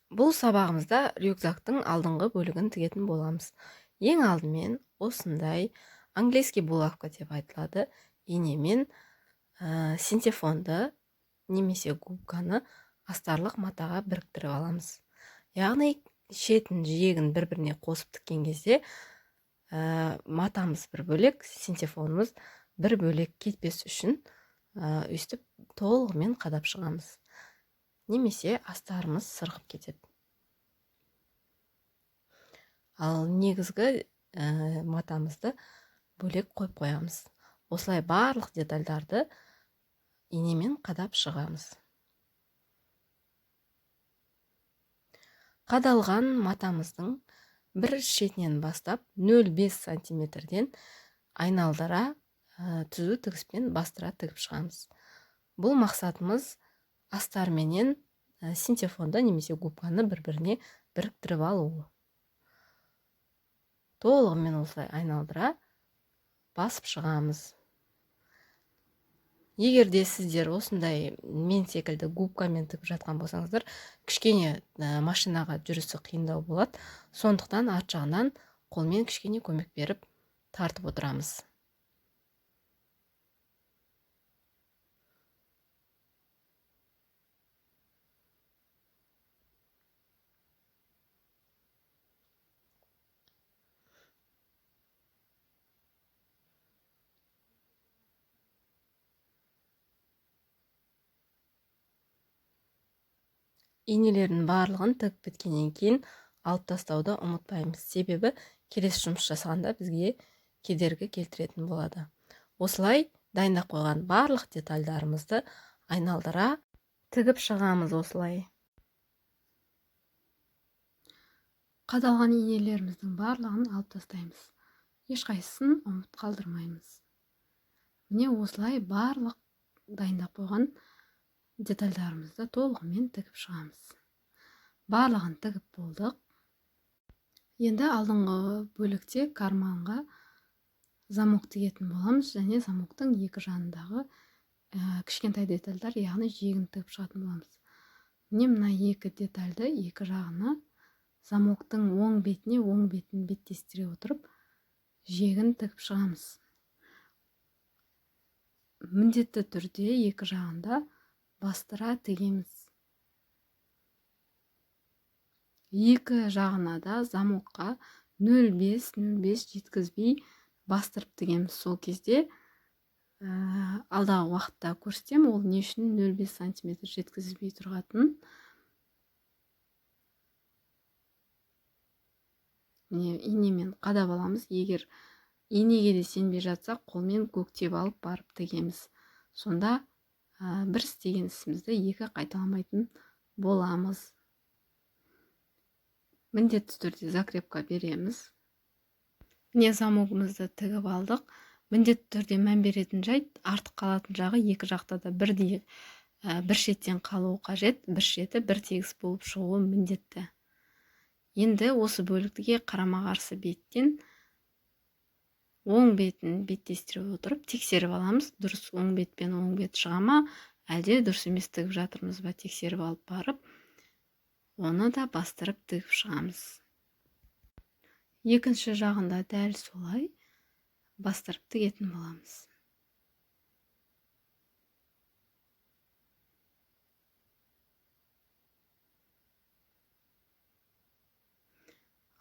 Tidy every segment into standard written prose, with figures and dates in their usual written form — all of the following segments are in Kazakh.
Бұл сабағымызда рюкзактың алдыңғы бөлігін тігетін боламыз. Ең алдымен осындай английский булавка деп айтылады инемен синтефонды немесе губканы астарлық матаға біріктіріп аламыз. Яғни шетін жиегін бір-біріне қосып тіккен кезде матамыз бір бөлек, синтефонымыз бір бөлек кетпес үшін өйстіп толығымен қадап шығамыз. Немесе астарымыз сырғып кетеді. Ал негізгі матамызды бөлек қойып қоямыз. Осылай барлық детальдарды инемен қадап шығамыз. Қадалған матамыздың бір шетінен бастап 0,5 сантиметрден айналдыра түзу тігіспен бастыра тігіп шығамыз. Бұл мақсатымыз астарменен синтефонды немесе губканы бір-біріне біріктіріп алу. Толығымен осылай айналдыра басып шығамыз. Егер де сіздер осындай мен секілді губкамен тігіп жатқан болсаңыздар, кішкене машинаға жүрісі қиындау болады. Сондықтан арт жағынан қолмен кішкене көмек беріп тартып отырамыз. Инелердің барлығын тігіп біткеннен кейін алып тастауды ұмытпаймыз. Себебі келесі жұмыс жасағанда бізге кедергі келтіретін болады. Осылай дайындап қойған барлық детальдарымызды айналдыра тігіп шығамыз осылай. Қадалған инелеріміздің барлығын алып тастаймыз. Ешқайсысын ұмыт қалдырмаймыз. Міне осылай барлық дайындап қойған детальдарымызды толығымен тігіп шығамыз. Барлығын тігіп болдық. Енді алдыңғы бөлікте карманға замок тігетін боламыз, және замоктың екі жанындағы кішкентай детальдар, яғни жиегін тігіп шығатын боламыз. Міне мына екі детальды екі жағына замоктың оң бетін беттестіре отырып жиегін тігіп шығамыз. Міндетті түрде екі жағында бастыра тігеміз. Екі жағына да замокқа 0,5 жеткізбей бастырып тігеміз. Сол кезде алдағы уақытта көрсетем, ол не үшін 0,5 сантиметр жеткізбей тұрғатын. Инемен қадап аламыз. Егер инеге де сенбей жатса, қолмен көктеп алып барып тігеміз. Сонда бір істеген ісімізді екі қайталамайтын боламыз. Міндетті түрде закрепка береміз. Міне замогымызды тігіп алдық. Міндетті түрде мән беретін жайт, артық қалатын жағы екі жақта да бірдей бір шеттен қалуы қажет, бір шеті бір тегіс болып шығуы міндетті. Енді осы бөлікке қарама-қарсы беттен оң бетін беттестіре отырып тексеріп аламыз. Дұрыс оң бетпен оң бет шыға ма, әлде дұрыс емес тігіп жатырмыз ба, тексеріп алып барып, оны да бастырып тігіп шығамыз. Екінші жағында дәл солай бастырып тігетін боламыз.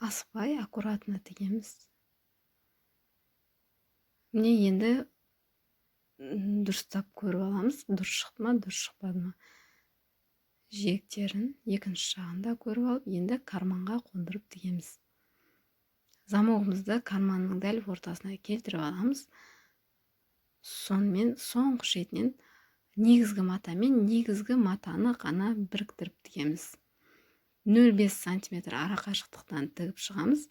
Асықпай аккуратно тігеміз. Міне енді дұрыстап көріп аламыз, дұрыс шықты ма, дұрыс шықпады ма. Жиектерін екінші жағында көріп алып, енді карманға қондырып тігеміз. Замогымызды карманның дәл ортасына келтіріп аламыз. Сонымен соңғы шетінен негізгі матаны ғана біріктіріп тігеміз. 0,5 сантиметр ара қашықтықтан тігіп шығамыз.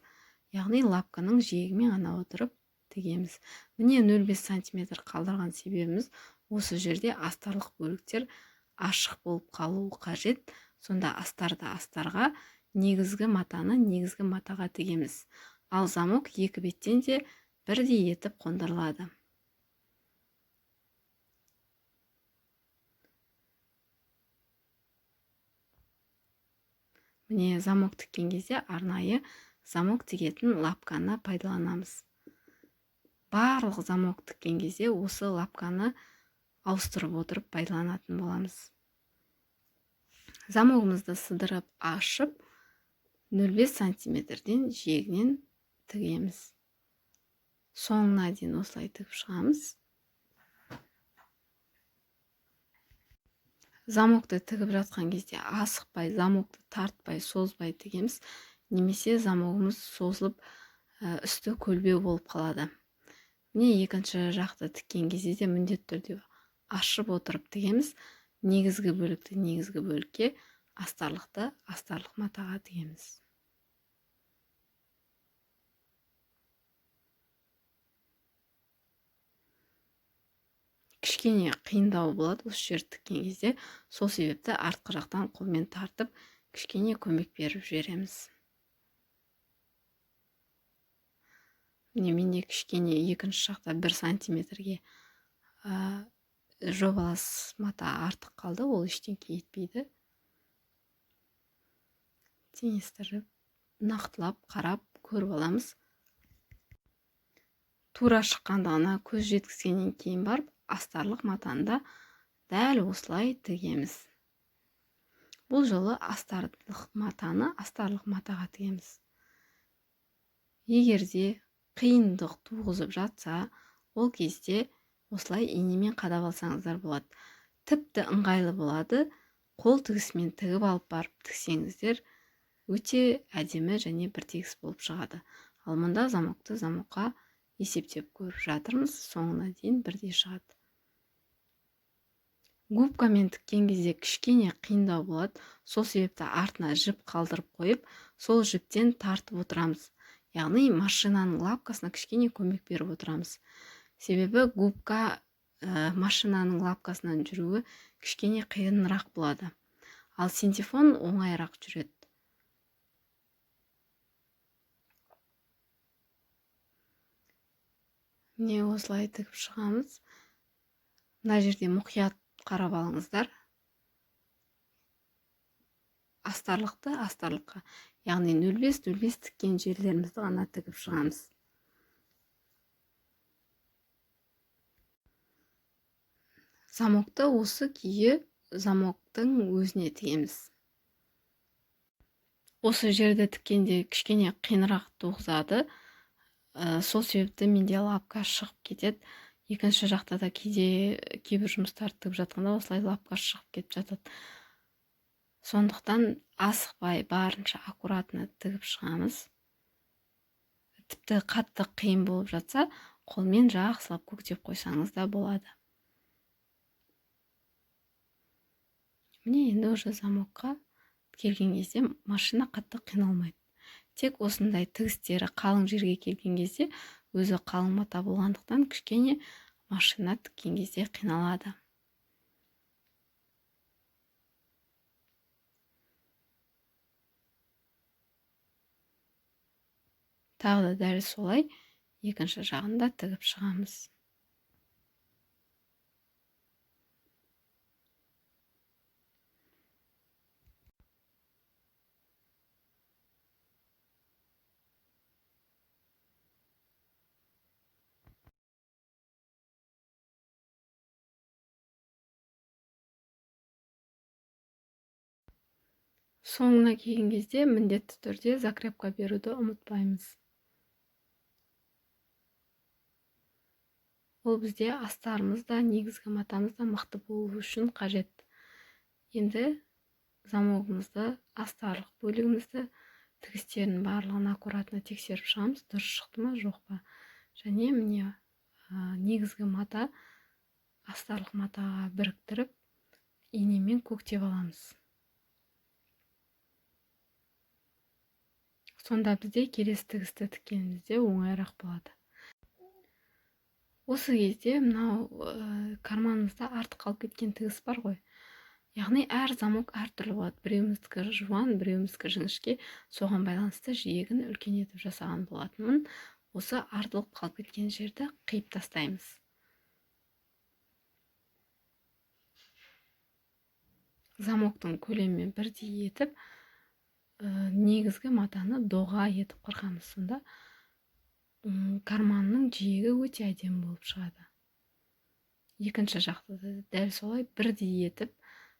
Яғни лапканың жиегімен ғана отырып тігеміз. Міне 0,5 сантиметр қалдырған себебіміз осы жерде астарлық бөліктер ашық болып қалуы қажет. Сонда астарды астарға, негізгі матаны негізгі матаға тігеміз. Ал замок екі беттен де бірдей етіп қондырылады. Міне замок тіккен кезде арнайы замок тігетін лапканы пайдаланамыз. Барлық замок тіккен кезде осы лапканы ауыстырып отырып пайдаланатын боламыз. Замогымызды сыдырып ашып 0,5 сантиметрден жиегінен тігеміз. Соңына дейін осылай тігіп шығамыз. Замокты тігіп жатқан кезде асықпай, замокты тартпай, созбай тігеміз. Немесе замогымыз созылып, үсті көлбеу болып қалады. Міне екінші жақты тіккен кезде де міндетті түрде ашып отырып тігеміз. Негізгі бөлікті негізгі бөлікке, астарлықты астарлық матаға тігеміз. Кішкене қиындау болады осы жерді тіккен кезде, сол себепті артқы жақтан қолмен тартып, кішкене көмек беріп жібереміз. Міне менде кішкене екінші жақта 1 сантиметрге жобалас мата артық қалды, ол ештеңке етпейді. Теңестіріп, нақтылап, қарап көріп аламыз. Тура шыққандығына көз жеткізгеннен кейін барып, астарлық матаны дәл осылай тігеміз. Бұл жолы астарлық матаны астарлық матаға тігеміз. Егерде қиындық туғызып жатса, ол кезде осылай инемен қадап алсаңыздар болады. Тіпті ыңғайлы болады. Қол тігісімен тігіп алып барып тіксеңіздер, өте әдемі және бір тегіс болып шығады. Ал мұнда замокты замокқа есептеп көріп жатырмыз, соңына дейін бірдей шығады. Губкамен тіккен кезде кішкене қиындау болады. Сол себепті артына жіп қалдырып қойып, сол жіптен тартып отырамыз. Яғни машинаның лапкасына кішкене көмек беріп отырамыз. Себебі губка машинаның лапкасынан жүруі кішкене қиынырақ болады. Ал синтефон оңайырақ жүреді. Міне осылай тігіп шығамыз. Мына жерде мұқият қарап алыңыздар. Астарлықты астарлыққа, яғни 0,5 тіккен жерлерімізді ғана тігіп шығамыз. Замокты осы күйі замоктың өзіне тігеміз. Осы жерді тіккенде кішкене қиынырақ туғызады. Сол себепті менде лапка шығып кетеді. Екінші жақта да кейбір жұмыстарды тігіп жатқанда осылай лапка шығып кетіп жатады. Сондықтан асықпай, барынша аккуратно тігіп шығамыз. Тіпті қатты қиын болып жатса, қолмен жақсылап көктеп қойсаңыз да болады. Міне енді уже замокқа келген кезде машина қатты қиналмайды. Тек осындай тігістері қалың жерге келген кезде, өзі қалың мата болғандықтан кішкене машина тіккен кезде қиналады. Тағы да дәл солай екінші жағында тігіп шығамыз. Соңына келген кезде міндетті түрде закрепка беруді ұмытпаймыз. Ол бізде астарымызда, негізгі матамызда мықты болу үшін қажет. Енді замогымызды, астарлық бөлігімізді, тігістерінің барлығын аккуратно тексеріп шығамыз, дұрыс шықты ма, жоқ па. Және міне негізгі мата астарлық матаға біріктіріп, инемен көктеп аламыз. Сонда бізде келесі тігісті тіккенімізде оңайырақ болады. Осы кезде мынау карманымызда артық қалып кеткен тігіс бар ғой. Яғни әр замок әртүрлі болады. Біреуіміздікі жуан, біреуіміздікі жіңішке. Соған байланысты жиегін үлкен етіп жасаған болатынмын. Осы артылып қалып кеткен жерді қиып тастаймыз. Замоктың көлемімен бірдей етіп негізгі матаны доға етіп қырқамыз. Сонда карманның жиегі өте әдемі болып шығады. Екінші жақты да дәл солай бірдей етіп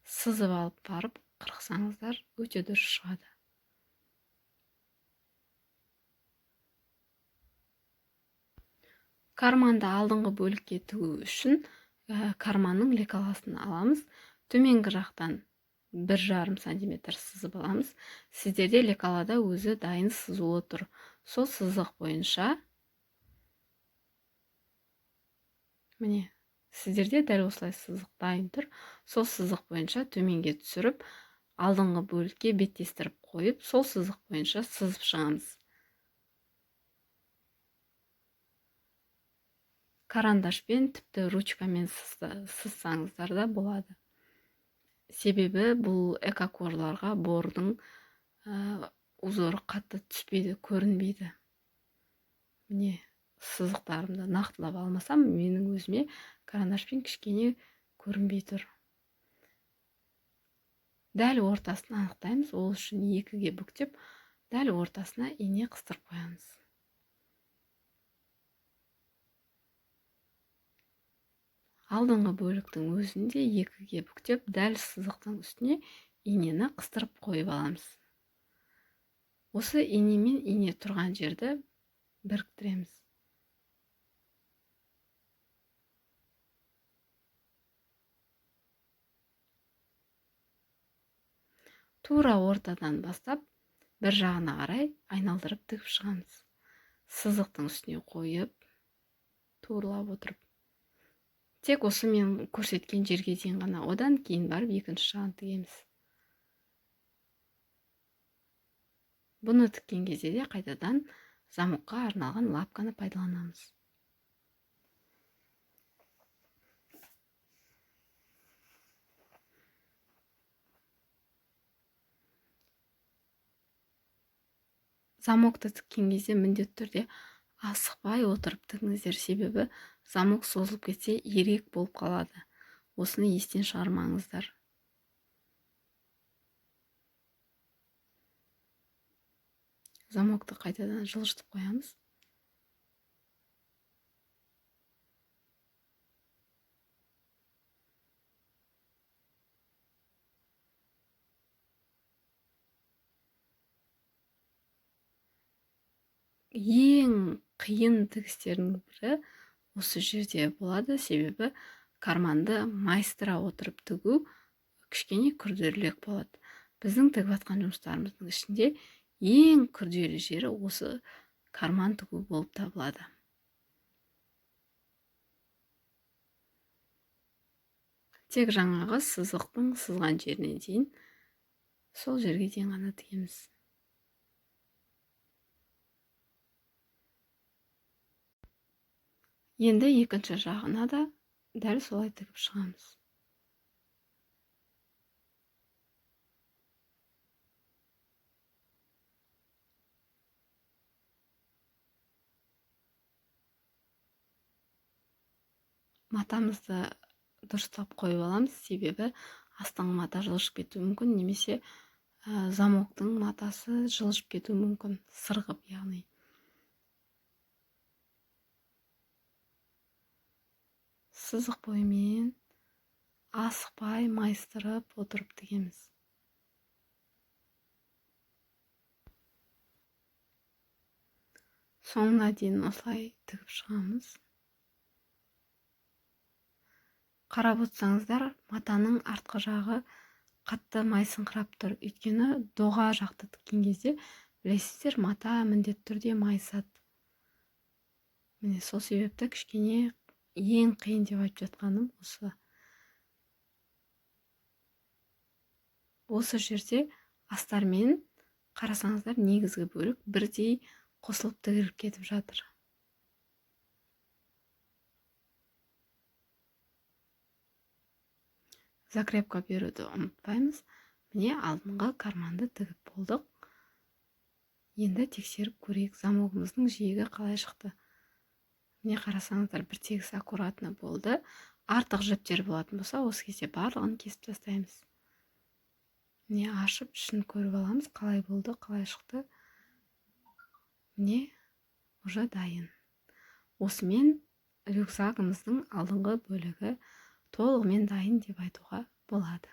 сызып алып барып қырқсаңыздар өте дұрыс шығады. Карманды алдыңғы бөлікке тігу үшін карманның лекаласын аламыз. Төменгі жақтан 1,5 сантиметр сызып аламыз. Сіздерде лекалада өзі дайын сызулы тұр. Сол сызық бойынша, міне, сіздерде дәл осылай сызық дайын тұр. Сол сызық бойынша төменге түсіріп, алдыңғы бөлікке беттестіріп қойып, сол сызық бойынша сызып шығамыз. Карандашпен, тіпті ручкамен сызсаңыздар да болады. Себебі бұл экокожаларға бордың узоры қатты түспейді, көрінбейді. Міне, сызықтарымды нақтылап алмасам, менің өзіме карандашпен кішкене көрінбей тұр. Дәл ортасын анықтаймыз. Ол үшін 2-ге бүктеп, дәл ортасына ине қыстырып қоямыз. Алдыңғы бөліктің өзінде 2-ге бүктеп, дәл сызықтың үстіне инені қыстырып қойып аламыз. Осы инемен ине тұрған жерді біріктіреміз. Тура ортадан бастап, бір жағына қарай айналдырып тігіп шығамыз. Сызықтың үстіне қойып, турлап отырып. Тек осы мен көрсеткен жерге дейін ғана, одан кейін барып екінші жағын тігеміз. Бұны тіккен кезде де қайтадан замокқа арналған лапканы пайдаланамыз. Замокты тіккен кезде міндетті түрде асықпай отырып тігіңіздер, себебі замок созылып кетсе ерек болып қалады. Осыны естен шығармаңыздар. Замокты қайтадан жылжытып қоямыз. Ең қиын тігістердің бірі осы жерде болады, себебі карманды майыстыра отырып тігу кішкене күрделірек болады. Біздің тігіп жатқан жұмыстарымыздың ішінде ең күрделі жері осы карман тігу болып табылады. Тек жаңағы сызықтың сызған жеріне дейін, сол жерге дейін ғана тігеміз. Енді екінші жағына да дәл солай тігіп шығамыз. Матамызды дұрыстап қойып аламыз, себебі астыңғы мата жылжып кетуі мүмкін, немесе замоктың матасы жылжып кетуі мүмкін, сырғып, яғни. Сызық бойымен асықпай майыстырып отырып тігеміз. Соңына дейін осылай тігіп шығамыз. Қарап отырсаңыздар, матаның артқы жағы қатты майсыңқырап тұр. Өйткені доға жақты тіккен кезде, білесіздер, мата міндетті түрде майысады. Міне сол себепті кішкене ең қиын деп айтып жатқаным осы. Осы жерде астармен қарасаңыздар, негізгі бөлік бірдей қосылып тігіліп кетіп жатыр. Закрепка беруді ұмытпаймыз. Міне алдыңғы карманды тігіп болдық. Енді тексеріп көрейік, замогымыздың жиегі қалай шықты. Міне қарасаңыздар, бір тегіс аккуратны болды. Артық жіптер болатын болса, осы кезде барлығын кесіп тастаймыз. міне ашып ішін көріп аламыз, қалай болды, қалай шықты. Міне уже дайын. Осымен рюкзагымыздың алдыңғы бөлігі толығымен дайын деп айтуға болады.